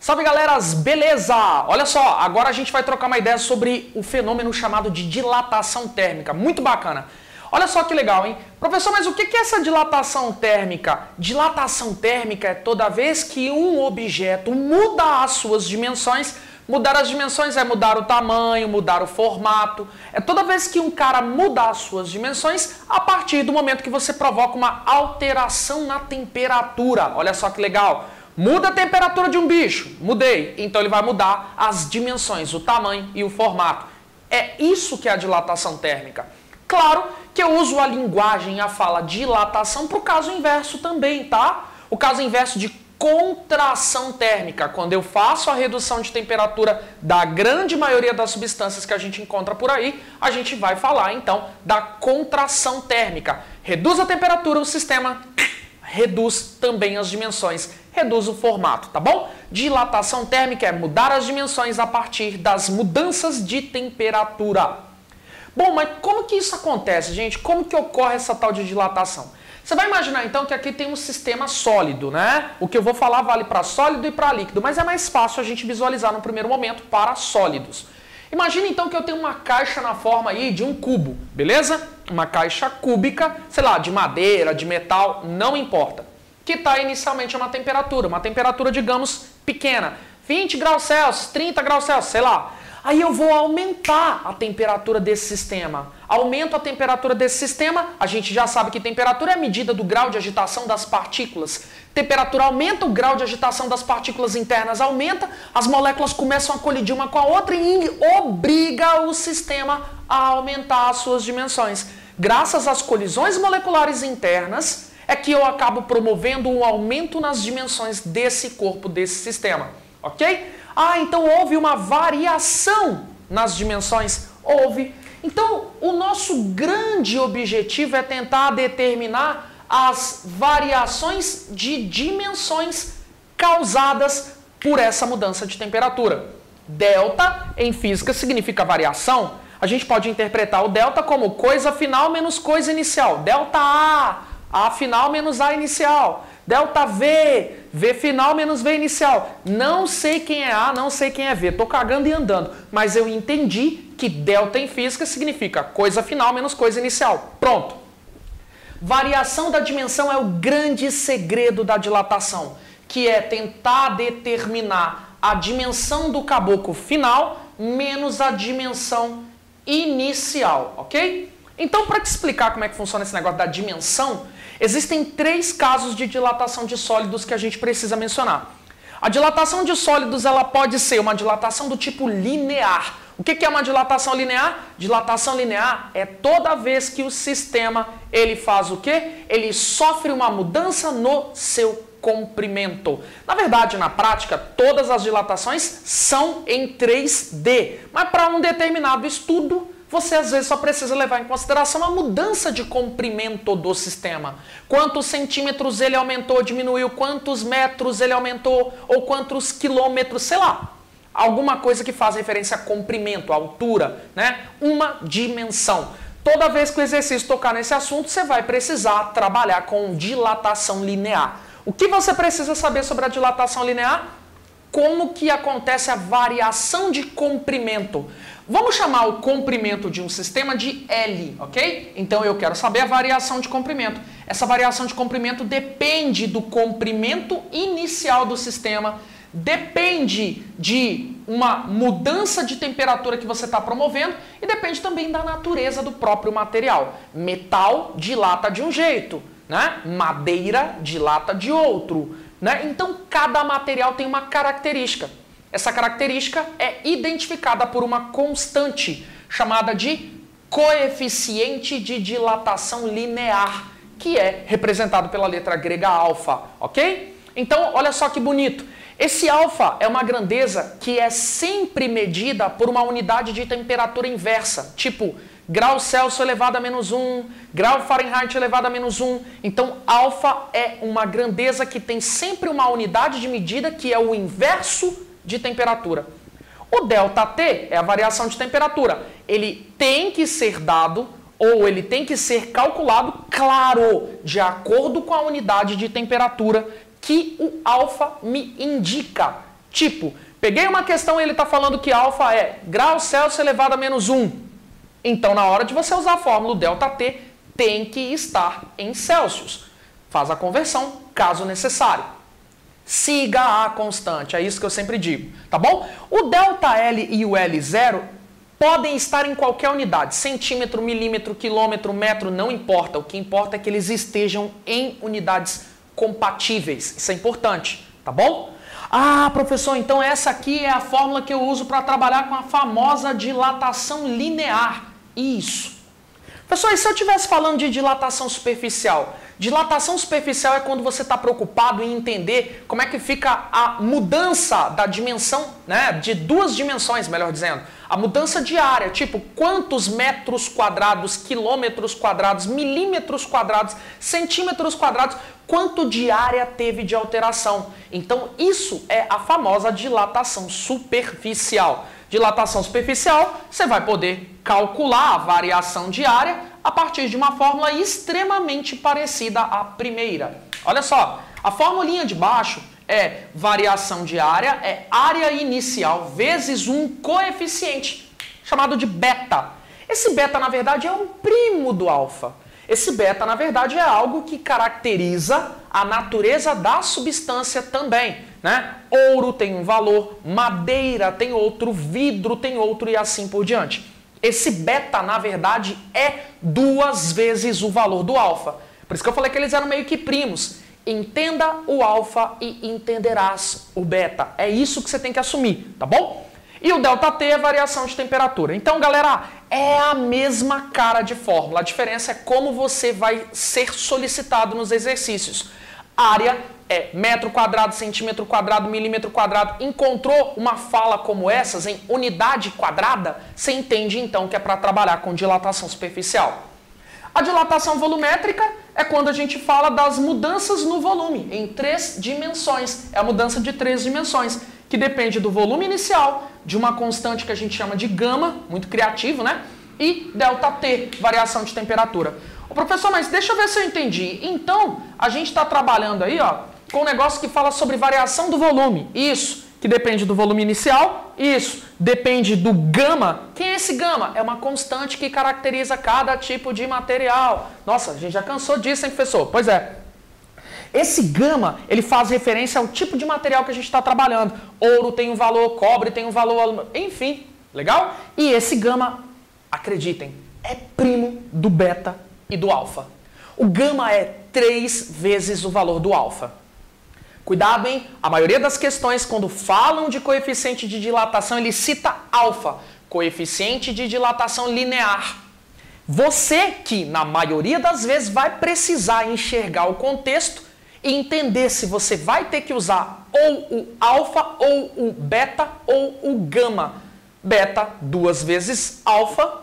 Salve galeras, beleza? Olha só, agora a gente vai trocar uma ideia sobre o fenômeno chamado de dilatação térmica. Muito bacana. Olha só que legal, hein? Professor, mas o que é essa dilatação térmica? Dilatação térmica é toda vez que um objeto muda as suas dimensões. Mudar as dimensões é mudar o tamanho, mudar o formato. É toda vez que um cara muda as suas dimensões a partir do momento que você provoca uma alteração na temperatura. Olha só que legal. Muda a temperatura de um bicho. Mudei. Então ele vai mudar as dimensões, o tamanho e o formato. É isso que é a dilatação térmica. Claro que eu uso a linguagem, a fala dilatação para o caso inverso também, tá? O caso inverso de contração térmica, quando eu faço a redução de temperatura da grande maioria das substâncias que a gente encontra por aí, a gente vai falar então da contração térmica. Reduz a temperatura, o sistema reduz também as dimensões, reduz o formato, tá bom? Dilatação térmica é mudar as dimensões a partir das mudanças de temperatura. Bom, mas como que isso acontece, gente? Como que ocorre essa tal de dilatação? Você vai imaginar então que aqui tem um sistema sólido, né? O que eu vou falar vale para sólido e para líquido, mas é mais fácil a gente visualizar no primeiro momento para sólidos. Imagina então que eu tenho uma caixa na forma aí de um cubo, beleza? Uma caixa cúbica, sei lá, de madeira, de metal, não importa. Que está inicialmente a uma temperatura, digamos, pequena. 20 graus Celsius, 30 graus Celsius, sei lá. Aí eu vou aumentar a temperatura desse sistema. Aumento a temperatura desse sistema, a gente já sabe que temperatura é a medida do grau de agitação das partículas. Temperatura aumenta, o grau de agitação das partículas internas aumenta, as moléculas começam a colidir uma com a outra e obriga o sistema a aumentar as suas dimensões. Graças às colisões moleculares internas, é que eu acabo promovendo um aumento nas dimensões desse corpo, desse sistema. Ok? Ah, então houve uma variação nas dimensões? Houve. Então, o nosso grande objetivo é tentar determinar as variações de dimensões causadas por essa mudança de temperatura. Delta, em física, significa variação. A gente pode interpretar o delta como coisa final menos coisa inicial. Delta A final menos A inicial. Delta V, V final menos V inicial. Não sei quem é A, não sei quem é V. Tô cagando e andando. Mas eu entendi que delta em física significa coisa final menos coisa inicial. Pronto. Variação da dimensão é o grande segredo da dilatação, que é tentar determinar a dimensão do caboclo final menos a dimensão inicial, ok? Então, para te explicar como é que funciona esse negócio da dimensão, existem 3 casos de dilatação de sólidos que a gente precisa mencionar. A dilatação de sólidos ela pode ser uma dilatação do tipo linear. O que é uma dilatação linear? Dilatação linear é toda vez que o sistema ele faz o quê? Ele sofre uma mudança no seu comprimento. Na verdade, na prática, todas as dilatações são em 3D. Mas para um determinado estudo, você às vezes só precisa levar em consideração a mudança de comprimento do sistema. Quantos centímetros ele aumentou, diminuiu, quantos metros ele aumentou, ou quantos quilômetros, sei lá. Alguma coisa que faz referência a comprimento, a altura, né? Uma dimensão. Toda vez que o exercício tocar nesse assunto, você vai precisar trabalhar com dilatação linear. O que você precisa saber sobre a dilatação linear? Como que acontece a variação de comprimento. Vamos chamar o comprimento de um sistema de L, ok? Então eu quero saber a variação de comprimento. Essa variação de comprimento depende do comprimento inicial do sistema, depende de uma mudança de temperatura que você está promovendo e depende também da natureza do próprio material. Metal dilata de um jeito, né? Madeira dilata de outro, né? Então cada material tem uma característica. Essa característica é identificada por uma constante chamada de coeficiente de dilatação linear, que é representado pela letra grega alfa, ok? Então, olha só que bonito. Esse alfa é uma grandeza que é sempre medida por uma unidade de temperatura inversa, tipo grau Celsius elevado a -1, grau Fahrenheit elevado a -1. Então, alfa é uma grandeza que tem sempre uma unidade de medida que é o inverso de temperatura. O ΔT é a variação de temperatura. Ele tem que ser dado ou ele tem que ser calculado, claro, de acordo com a unidade de temperatura que o alfa me indica. Tipo, peguei uma questão e ele está falando que alfa é graus Celsius elevado a menos 1. Então, na hora de você usar a fórmula, o ΔT tem que estar em Celsius. Faz a conversão, caso necessário. Siga a constante, é isso que eu sempre digo, tá bom? O ΔL e o L0 podem estar em qualquer unidade, centímetro, milímetro, quilômetro, metro, não importa. O que importa é que eles estejam em unidades compatíveis, isso é importante, tá bom? Ah, professor, então essa aqui é a fórmula que eu uso para trabalhar com a famosa dilatação linear. Isso. Professor, e se eu estivesse falando de dilatação superficial? Dilatação superficial é quando você está preocupado em entender como é que fica a mudança da dimensão, né, de duas dimensões, melhor dizendo. A mudança de área, tipo quantos metros quadrados, quilômetros quadrados, milímetros quadrados, centímetros quadrados, quanto de área teve de alteração. Então isso é a famosa dilatação superficial. Dilatação superficial, você vai poder calcular a variação de área a partir de uma fórmula extremamente parecida à primeira. Olha só, a formulinha de baixo é variação de área, é área inicial vezes um coeficiente, chamado de beta. Esse beta, na verdade, é um primo do alfa. Esse beta, na verdade, é algo que caracteriza a natureza da substância também, né? Ouro tem um valor, madeira tem outro, vidro tem outro e assim por diante. Esse beta, na verdade, é 2 vezes o valor do alfa. Por isso que eu falei que eles eram meio que primos. Entenda o alfa e entenderás o beta. É isso que você tem que assumir, tá bom? E o ΔT é variação de temperatura. Então, galera, é a mesma cara de fórmula. A diferença é como você vai ser solicitado nos exercícios. Área é metro quadrado, centímetro quadrado, milímetro quadrado. Encontrou uma fala como essas em unidade quadrada? Você entende então que é para trabalhar com dilatação superficial. A dilatação volumétrica é quando a gente fala das mudanças no volume em 3 dimensões. É a mudança de 3 dimensões, que depende do volume inicial, de uma constante que a gente chama de gama, muito criativo, né? E ΔT, variação de temperatura. Ô, professor, mas deixa eu ver se eu entendi. Então, a gente está trabalhando aí, ó, com um negócio que fala sobre variação do volume. Isso, que depende do volume inicial. Isso, depende do gama. Quem é esse gama? É uma constante que caracteriza cada tipo de material. Nossa, a gente já cansou disso, hein, professor? Pois é. Esse gama, ele faz referência ao tipo de material que a gente está trabalhando. Ouro tem um valor, cobre tem um valor, enfim, legal? E esse gama, acreditem, é primo do beta e do alfa. O gama é 3 vezes o valor do alfa. Cuidado, hein? A maioria das questões, quando falam de coeficiente de dilatação, ele cita alfa, coeficiente de dilatação linear. Você que, na maioria das vezes, vai precisar enxergar o contexto e entender se você vai ter que usar ou o alfa, ou o beta, ou o gama. Beta 2 vezes alfa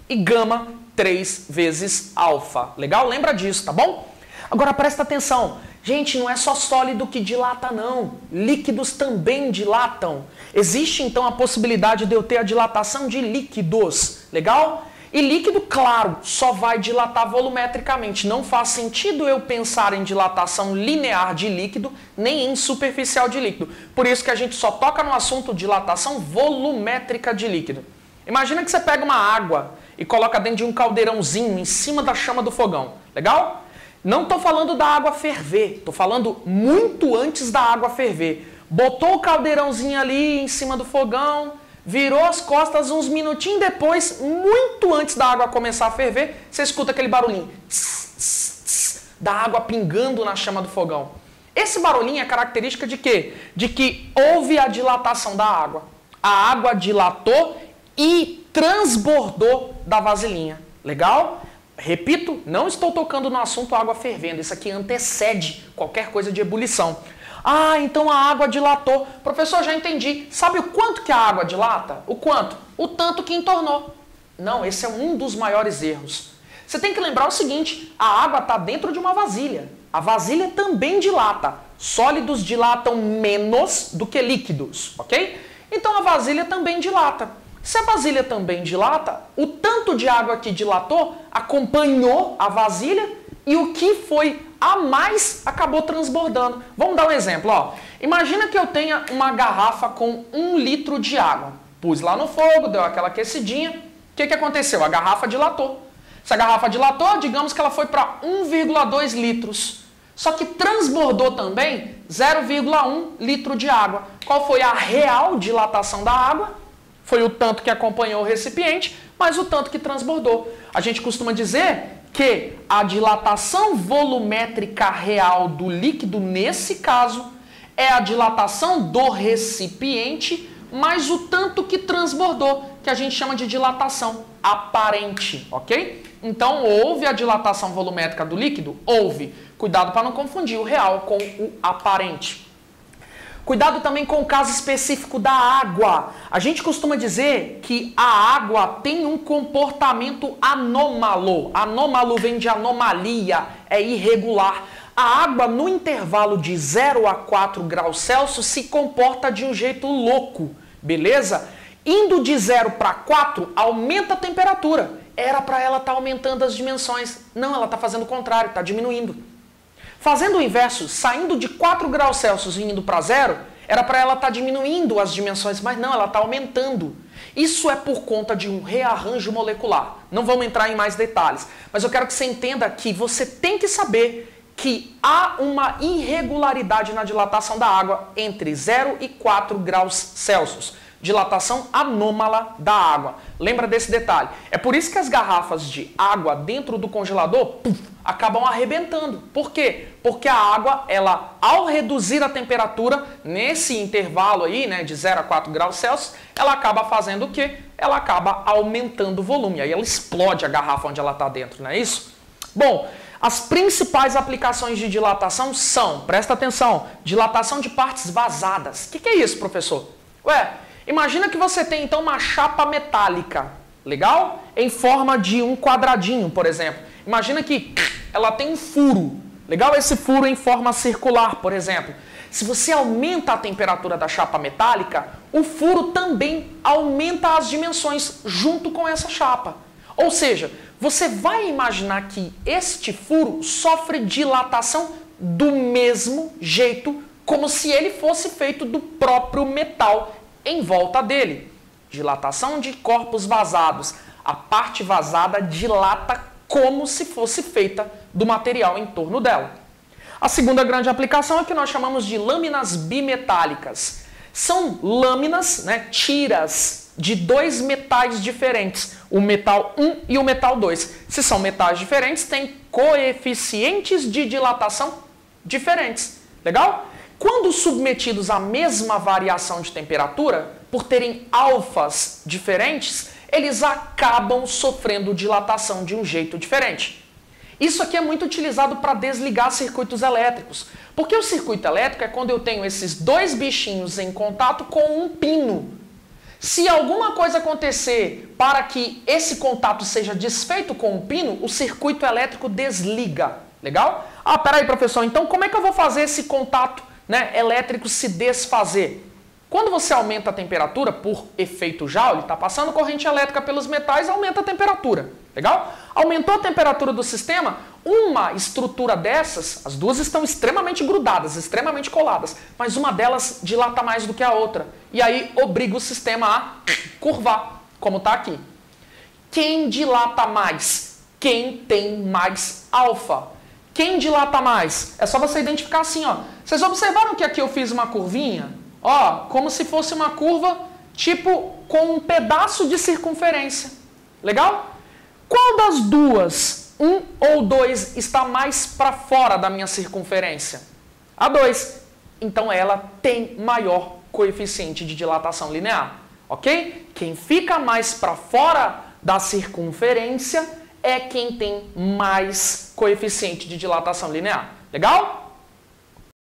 e gama 3 vezes alfa. Legal? Lembra disso, tá bom? Agora presta atenção. Gente, não é só sólido que dilata, não. Líquidos também dilatam. Existe, então, a possibilidade de eu ter a dilatação de líquidos. Legal? E líquido, claro, só vai dilatar volumetricamente. Não faz sentido eu pensar em dilatação linear de líquido, nem em superficial de líquido. Por isso que a gente só toca no assunto dilatação volumétrica de líquido. Imagina que você pega uma água e coloca dentro de um caldeirãozinho em cima da chama do fogão. Legal? Não estou falando da água ferver, estou falando muito antes da água ferver. Botou o caldeirãozinho ali em cima do fogão, virou as costas, uns minutinhos depois, muito antes da água começar a ferver, você escuta aquele barulhinho tss, tss, tss, da água pingando na chama do fogão. Esse barulhinho é característica de quê? De que houve a dilatação da água. A água dilatou e transbordou da vasilhinha. Legal? Repito, não estou tocando no assunto água fervendo. Isso aqui antecede qualquer coisa de ebulição. Ah, então a água dilatou. Professor, já entendi. Sabe o quanto que a água dilata? O quanto? O tanto que entornou. Não, esse é um dos maiores erros. Você tem que lembrar o seguinte, a água está dentro de uma vasilha. A vasilha também dilata. Sólidos dilatam menos do que líquidos, ok? Então a vasilha também dilata. Se a vasilha também dilata, o tanto de água que dilatou acompanhou a vasilha e o que foi a mais acabou transbordando. Vamos dar um exemplo. Ó. Imagina que eu tenha uma garrafa com 1 litro de água. Pus lá no fogo, deu aquela aquecidinha. O que aconteceu? A garrafa dilatou. Se a garrafa dilatou, digamos que ela foi para 1,2 litros. Só que transbordou também 0,1 litro de água. Qual foi a real dilatação da água? Foi o tanto que acompanhou o recipiente, mais o tanto que transbordou. A gente costuma dizer que a dilatação volumétrica real do líquido, nesse caso, é a dilatação do recipiente mais o tanto que transbordou, que a gente chama de dilatação aparente, ok? Então, houve a dilatação volumétrica do líquido? Houve. Cuidado para não confundir o real com o aparente. Cuidado também com o caso específico da água. A gente costuma dizer que a água tem um comportamento anômalo. Anômalo vem de anomalia, é irregular. A água, no intervalo de 0 a 4 graus Celsius, se comporta de um jeito louco, beleza? Indo de 0 para 4, aumenta a temperatura. Era para ela estar aumentando as dimensões. Não, ela está fazendo o contrário, está diminuindo. Fazendo o inverso, saindo de 4 graus Celsius e indo para 0, era para ela estar diminuindo as dimensões, mas não, ela está aumentando. Isso é por conta de um rearranjo molecular. Não vamos entrar em mais detalhes, mas eu quero que você entenda que você tem que saber que há uma irregularidade na dilatação da água entre 0 e 4 graus Celsius. Dilatação anômala da água. Lembra desse detalhe? É por isso que as garrafas de água dentro do congelador acabam arrebentando. Por quê? Porque a água, ela, ao reduzir a temperatura, nesse intervalo aí, né, de 0 a 4 graus Celsius, ela acaba fazendo o quê? Ela acaba aumentando o volume. Aí ela explode a garrafa onde ela está dentro, não é isso? Bom, as principais aplicações de dilatação são, presta atenção, dilatação de partes vazadas. O que é isso, professor? Ué, imagina que você tem então uma chapa metálica, legal? Em forma de um quadradinho, por exemplo. Imagina que ela tem um furo, legal? Esse furo em forma circular, por exemplo. Se você aumenta a temperatura da chapa metálica, o furo também aumenta as dimensões junto com essa chapa. Ou seja, você vai imaginar que este furo sofre dilatação do mesmo jeito, como se ele fosse feito do próprio metal em volta dele. Dilatação de corpos vazados. A parte vazada dilata como se fosse feita do material em torno dela. A segunda grande aplicação é que nós chamamos de lâminas bimetálicas. São lâminas, né, tiras de dois metais diferentes, o metal 1 e o metal 2. Se são metais diferentes, têm coeficientes de dilatação diferentes. Legal? Quando submetidos à mesma variação de temperatura, por terem alfas diferentes, eles acabam sofrendo dilatação de um jeito diferente. Isso aqui é muito utilizado para desligar circuitos elétricos. Porque o circuito elétrico é quando eu tenho esses dois bichinhos em contato com um pino. Se alguma coisa acontecer para que esse contato seja desfeito com o pino, o circuito elétrico desliga. Legal? Ah, peraí, professor, então como é que eu vou fazer esse contato, né, elétrico se desfazer? Quando você aumenta a temperatura, por efeito Joule, está passando corrente elétrica pelos metais, aumenta a temperatura. Legal? Aumentou a temperatura do sistema, uma estrutura dessas, as duas estão extremamente grudadas, extremamente coladas, mas uma delas dilata mais do que a outra. E aí obriga o sistema a curvar, como está aqui. Quem dilata mais? Quem tem mais alfa. Quem dilata mais? É só você identificar assim, ó. Vocês observaram que aqui eu fiz uma curvinha? Ó, como se fosse uma curva, tipo, com um pedaço de circunferência. Legal? Qual das duas, 1 ou 2, está mais para fora da minha circunferência? A 2. Então ela tem maior coeficiente de dilatação linear. Ok? Quem fica mais para fora da circunferência é quem tem mais coeficiente de dilatação linear. Legal?